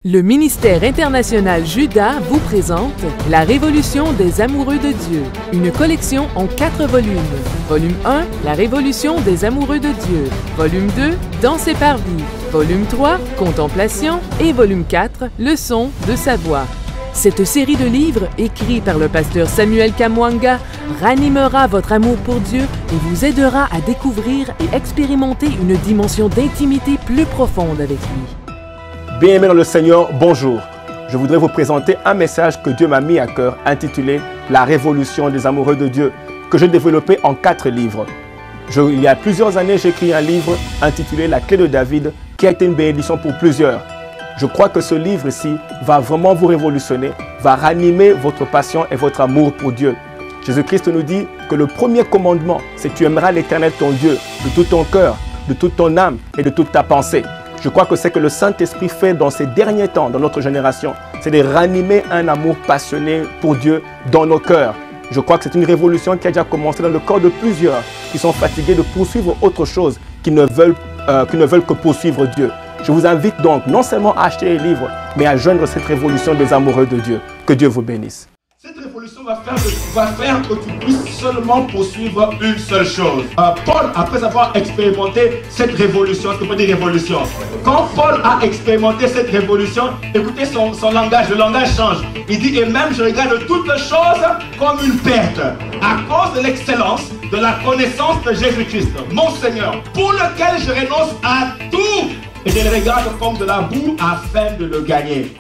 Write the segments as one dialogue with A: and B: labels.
A: Le ministère international Judas vous présente La Révolution des amoureux de Dieu, une collection en 4 volumes. Volume 1, La Révolution des amoureux de Dieu. Volume 2, Danser par vie. Volume 3, Contemplation. Et volume 4, Leçon de sa voix. Cette série de livres, écrits par le pasteur Samuel Kamwanga, ranimera votre amour pour Dieu et vous aidera à découvrir et expérimenter une dimension d'intimité plus profonde avec lui.
B: Bien-aimés dans le Seigneur, bonjour. Je voudrais vous présenter un message que Dieu m'a mis à cœur intitulé « La révolution des amoureux de Dieu » que j'ai développé en 4 livres. Il y a plusieurs années, j'ai écrit un livre intitulé « La clé de David » qui a été une bénédiction pour plusieurs. Je crois que ce livre-ci va vraiment vous révolutionner, va ranimer votre passion et votre amour pour Dieu. Jésus-Christ nous dit que le premier commandement, c'est « Tu aimeras l'Éternel ton Dieu de tout ton cœur, de toute ton âme et de toute ta pensée ». Je crois que c'est que le Saint-Esprit fait dans ces derniers temps, dans notre génération, c'est de ranimer un amour passionné pour Dieu dans nos cœurs. Je crois que c'est une révolution qui a déjà commencé dans le corps de plusieurs qui sont fatigués de poursuivre autre chose, qui ne veulent que poursuivre Dieu. Je vous invite donc non seulement à acheter les livres, mais à joindre cette révolution des amoureux de Dieu. Que Dieu vous bénisse.
C: Cette révolution va faire que tu puisses seulement poursuivre une seule chose. Paul, après avoir expérimenté cette révolution, ce qu'on peut dire révolution, quand Paul a expérimenté cette révolution, écoutez son langage, le langage change. Il dit, et même je regarde toutes choses comme une perte, à cause de l'excellence de la connaissance de Jésus-Christ, mon Seigneur, pour lequel je renonce à tout, et je le regarde comme de la boue afin de le gagner.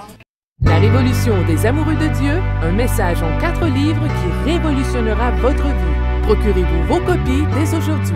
A: La Révolution des amoureux de Dieu, un message en 4 livres qui révolutionnera votre vie. Procurez-vous vos copies dès aujourd'hui.